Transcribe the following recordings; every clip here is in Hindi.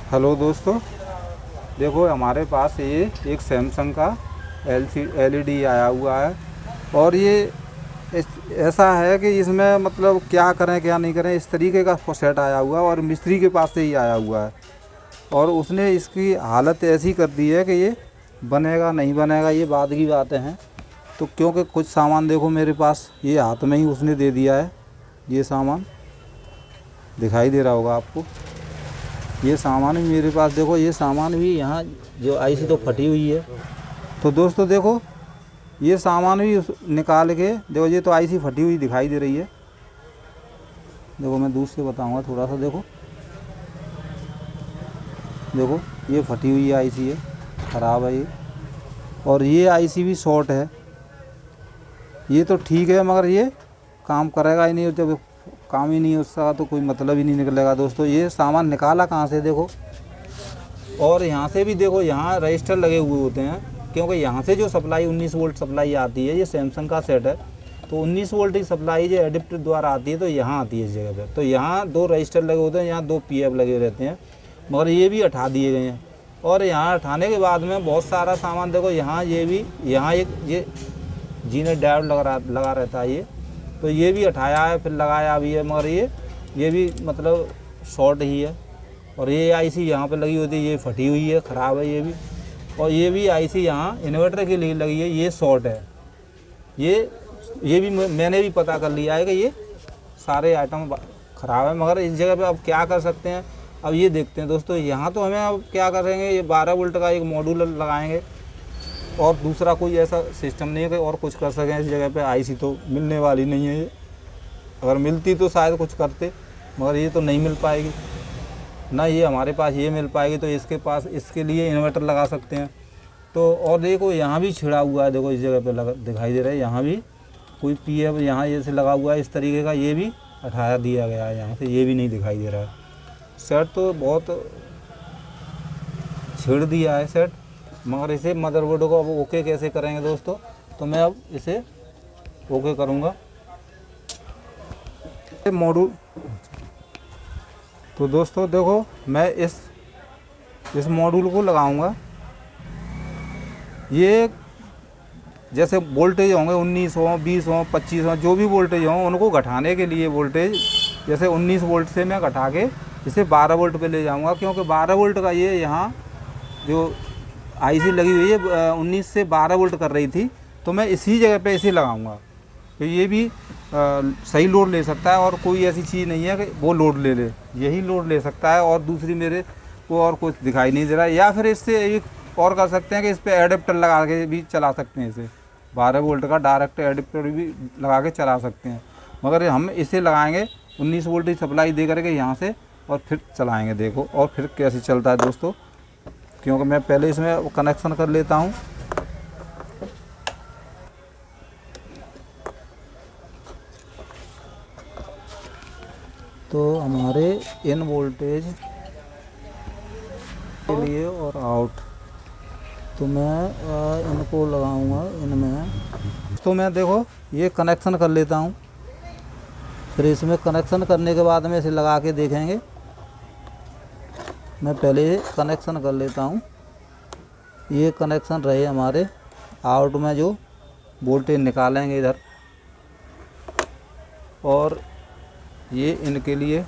हेलो दोस्तों, देखो हमारे पास ये एक सैमसंग का एलईडी आया हुआ है। और ये ऐसा है कि इसमें मतलब क्या करें क्या नहीं करें, इस तरीके का सेट आया हुआ है और मिस्त्री के पास से ही आया हुआ है। और उसने इसकी हालत ऐसी कर दी है कि ये बनेगा नहीं बनेगा ये बाद की बातें हैं। तो क्योंकि कुछ सामान देखो मेरे पास ये हाथ में ही उसने दे दिया है। ये सामान दिखाई दे रहा होगा आपको। ये सामान भी मेरे पास देखो, ये सामान भी यहाँ जो आईसी तो फटी हुई है। तो दोस्तों देखो, ये सामान भी निकाल के देखो, ये तो आईसी फटी हुई दिखाई दे रही है। देखो मैं दूर से बताऊंगा थोड़ा सा। देखो देखो ये फटी हुई आईसी है, ख़राब है ये। और ये आईसी भी शॉर्ट है। ये तो ठीक है मगर ये काम करेगा ही नहीं। जब काम ही नहीं है उसका तो कोई मतलब ही नहीं निकलेगा। दोस्तों ये सामान निकाला कहाँ से देखो। और यहाँ से भी देखो, यहाँ रजिस्टर लगे हुए होते हैं, क्योंकि यहाँ से जो सप्लाई 19 वोल्ट सप्लाई आती है, ये सैमसंग का सेट है तो 19 वोल्ट की सप्लाई जो एडिप्टर द्वारा आती है तो यहाँ आती है इस जगह पे। तो यहाँ 2 रजिस्टर लगे होते हैं, यहाँ 2 पीएफ लगे रहते हैं, मगर ये भी हटा दिए गए हैं। और यहाँ हटाने के बाद में बहुत सारा सामान देखो, यहाँ ये भी, यहाँ एक ये जीने डायोड लगा रहता है ये, तो ये भी हटाया है फिर लगाया भी है, मगर ये भी मतलब शॉर्ट ही है। और ये आईसी यहाँ पे लगी होती है, ये फटी हुई है, ख़राब है ये भी। और ये भी आईसी यहाँ इन्वर्टर के लिए लगी है, ये शॉर्ट है। ये भी मैंने भी पता कर लिया है कि ये सारे आइटम ख़राब है। मगर इस जगह पे अब क्या कर सकते हैं, अब ये देखते हैं दोस्तों। यहाँ तो हमें अब क्या करेंगे, ये 12 वोल्ट का एक मॉड्यूल लगाएंगे और दूसरा कोई ऐसा सिस्टम नहीं है कि और कुछ कर सकें। इस जगह पे आईसी तो मिलने वाली नहीं है ये। अगर मिलती तो शायद कुछ करते, मगर ये तो नहीं मिल पाएगी ना, ये हमारे पास ये मिल पाएगी। तो इसके पास इसके लिए इन्वर्टर लगा सकते हैं। तो और देखो यहाँ भी छिड़ा हुआ है, देखो इस जगह पे लगा दिखाई दे रहा है, यहाँ भी कोई पीएफ यहाँ जैसे लगा हुआ है इस तरीके का, ये भी हटा दिया गया है यहाँ से, ये भी नहीं दिखाई दे रहा है। सेट तो बहुत छिड़ दिया है सेट, मगर इसे मदरबोर्ड को अब ओके कैसे करेंगे दोस्तों। तो मैं अब इसे ओके करूँगा मॉड्यूल। तो दोस्तों देखो, मैं इस मॉड्यूल को लगाऊंगा। ये जैसे वोल्टेज होंगे 19 हो, 20 हो, 25 हो, जो भी वोल्टेज हो, उनको घटाने के लिए वोल्टेज जैसे 19 वोल्ट से मैं घटा के इसे 12 वोल्ट पे ले जाऊंगा। क्योंकि 12 वोल्ट का ये यहाँ जो आईसी लगी हुई है 19 से 12 वोल्ट कर रही थी, तो मैं इसी जगह पे इसे लगाऊंगा। तो ये भी सही लोड ले सकता है और कोई ऐसी चीज़ नहीं है कि वो लोड ले ले, यही लोड ले सकता है। और दूसरी मेरे को और कुछ दिखाई नहीं दे रहा है। या फिर इससे एक और कर सकते हैं कि इस पर एडेप्टर लगा के भी चला सकते हैं। इसे 12 वोल्ट का डायरेक्ट एडेप्टर भी लगा के चला सकते हैं, मगर हम इसे लगाएंगे 19 वोल्ट की सप्लाई दे करके यहाँ से, और फिर चलाएँगे। देखो और फिर कैसे चलता है दोस्तों, क्योंकि मैं पहले इसमें कनेक्शन कर लेता हूँ। तो हमारे इन वोल्टेज के लिए और आउट, तो मैं इनको लगाऊंगा इनमें। तो मैं देखो ये कनेक्शन कर लेता हूँ, फिर इसमें कनेक्शन करने के बाद में इसे लगा के देखेंगे। मैं पहले कनेक्शन कर लेता हूँ। ये कनेक्शन रहे हमारे आउट में, जो वोल्टेज निकालेंगे इधर, और ये इनके लिए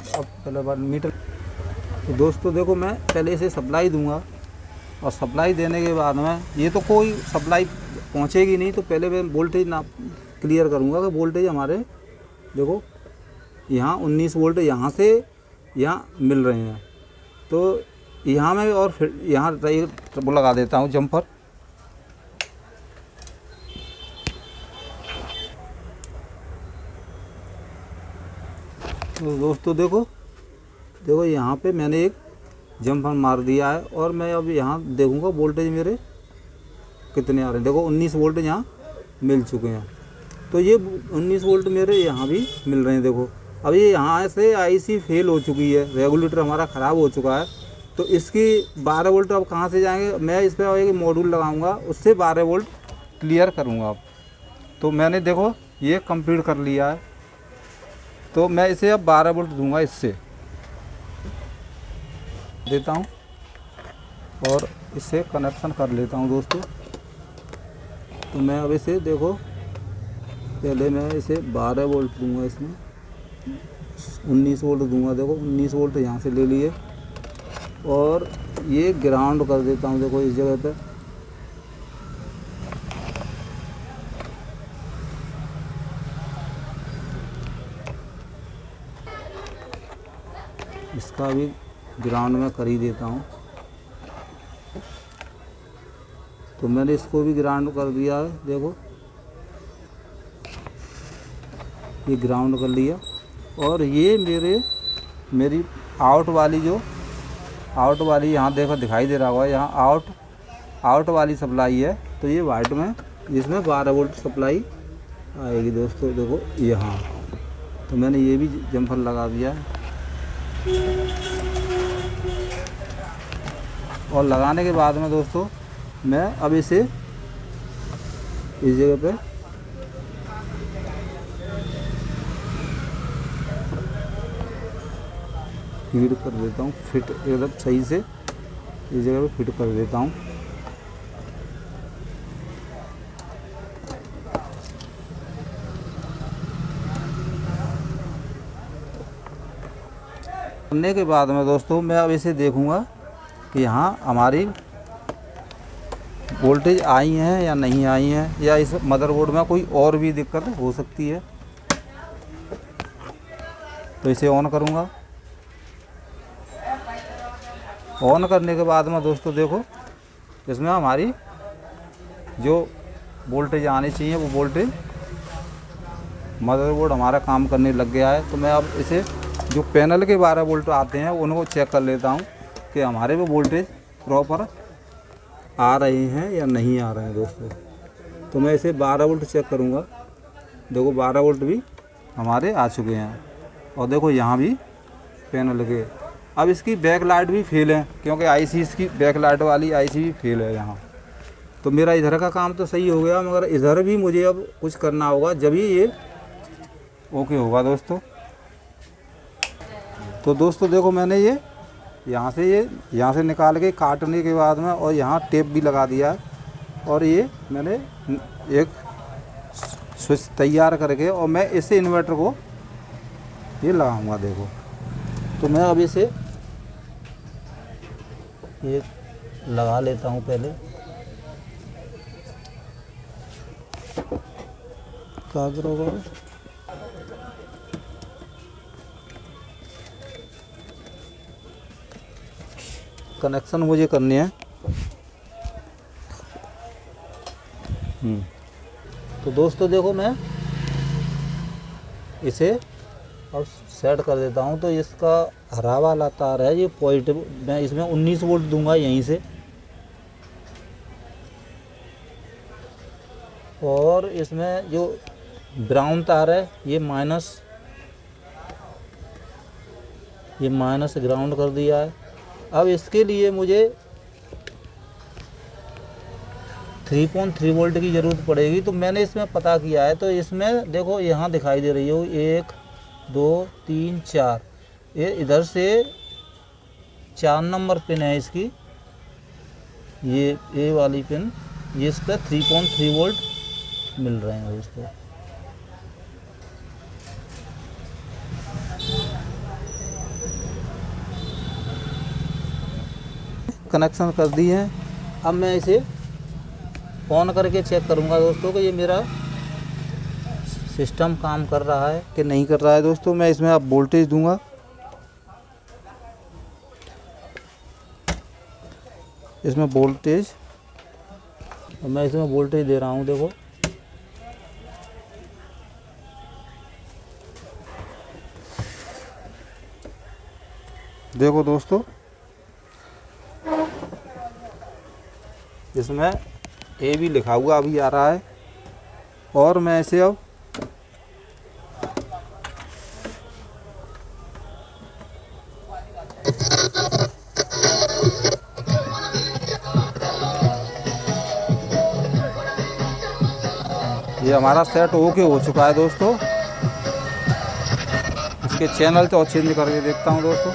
अब पहले बार मीटर। तो दोस्तों देखो, मैं पहले इसे सप्लाई दूंगा और सप्लाई देने के बाद में ये तो कोई सप्लाई पहुंचेगी नहीं, तो पहले मैं वोल्टेज ना क्लियर करूंगा कि वोल्टेज हमारे देखो यहाँ 19 वोल्ट यहाँ से यहाँ मिल रहे हैं। तो यहाँ मैं और फिर यहाँ वो लगा देता हूँ जम्पर। तो दोस्तों देखो यहाँ पे मैंने एक जम्पर मार दिया है। और मैं अब यहाँ देखूँगा वोल्टेज मेरे कितने आ रहे हैं। देखो 19 वोल्ट यहाँ मिल चुके हैं। तो ये 19 वोल्ट मेरे यहाँ भी मिल रहे हैं। देखो अब ये यहाँ से आईसी फेल हो चुकी है, रेगुलेटर हमारा ख़राब हो चुका है। तो इसकी 12 वोल्ट अब कहाँ से जाएंगे। मैं इस पर एक मॉड्यूल लगाऊंगा, उससे 12 वोल्ट क्लियर करूँगा। अब तो मैंने देखो ये कंप्लीट कर लिया है। तो मैं इसे अब 12 वोल्ट दूंगा, इससे देता हूँ और इससे कनेक्शन कर लेता हूँ दोस्तों। तो मैं अब इसे देखो, पहले मैं इसे 12 वोल्ट दूंगा, इसमें 19 वोल्ट दूंगा। देखो 19 वोल्ट यहाँ से ले लिए और ये ग्राउंड कर देता हूँ। देखो इस जगह पे इसका भी ग्राउंड में कर ही देता हूँ। तो मैंने इसको भी ग्राउंड कर दिया है। देखो ये ग्राउंड कर लिया। और ये मेरी आउट वाली यहाँ देखो दिखाई दे रहा होगा, यहाँ आउट वाली सप्लाई है। तो ये वाइट में जिसमें 12 वोल्ट सप्लाई आएगी दोस्तों। देखो यहाँ तो मैंने ये भी जम्पर लगा दिया है। और लगाने के बाद में दोस्तों मैं अब इसे इस जगह पे फीड कर देता हूँ, फिट एकदम सही से इस जगह पे फिट कर देता हूँ। करने के बाद में दोस्तों मैं अब इसे देखूँगा कि यहाँ हमारी वोल्टेज आई हैं या नहीं आई हैं, या इस मदरबोर्ड में कोई और भी दिक्कत हो सकती है। तो इसे ऑन करूँगा। ऑन करने के बाद में दोस्तों देखो इसमें हमारी जो वोल्टेज आनी चाहिए वो वोल्टेज मदरबोर्ड हमारा काम करने लग गया है। तो मैं अब इसे जो पैनल के 12 वोल्ट आते हैं उनको चेक कर लेता हूँ कि हमारे वो वोल्टेज प्रॉपर आ रहे हैं या नहीं आ रहे हैं दोस्तों। तो मैं इसे 12 वोल्ट चेक करूँगा। देखो 12 वोल्ट भी हमारे आ चुके हैं। और देखो यहाँ भी पैनल के अब इसकी बैक लाइट भी फेल है, क्योंकि आईसी इसकी बैक लाइट वाली आईसी भी फेल है यहाँ। तो मेरा इधर का काम तो सही हो गया, मगर इधर भी मुझे अब कुछ करना होगा, जब ही ये ओके होगा दोस्तों। तो दोस्तों देखो मैंने ये यहाँ से निकाल के काटने के बाद में और यहाँ टेप भी लगा दिया है। और ये मैंने एक स्विच तैयार करके और मैं इसे इन्वर्टर को ये लगाऊंगा। देखो तो मैं अब इसे ये लगा लेता हूँ पहले। कागज होगा कनेक्शन मुझे करने हैं। तो दोस्तों देखो मैं इसे अब सेट कर देता हूँ। तो इसका हरा वाला तार है ये पॉजिटिव, मैं इसमें 19 वोल्ट दूंगा यहीं से। और इसमें जो ब्राउन तार है ये माइनस ग्राउंड कर दिया है। अब इसके लिए मुझे 3.3 वोल्ट की ज़रूरत पड़ेगी। तो मैंने इसमें पता किया है। तो इसमें देखो यहाँ दिखाई दे रही हो 1 2 3 4, ये इधर से 4 नंबर पिन है इसकी, ये ए वाली पिन, ये इस पर 3.3 वोल्ट मिल रहे हैं दोस्तों। कनेक्शन कर दिए हैं। अब मैं इसे ऑन करके चेक करूंगा दोस्तों कि ये मेरा सिस्टम काम कर रहा है कि नहीं कर रहा है। दोस्तों मैं इसमें अब वोल्टेज दूंगा। इसमें वोल्टेज मैं इसमें वोल्टेज दे रहा हूँ। देखो दोस्तों इसमें ए भी लिखा हुआ अभी आ रहा है। और मैं इसे अब ये हमारा सेट ओके हो चुका है दोस्तों। इसके चैनल तो चेंज करके देखता हूँ दोस्तों।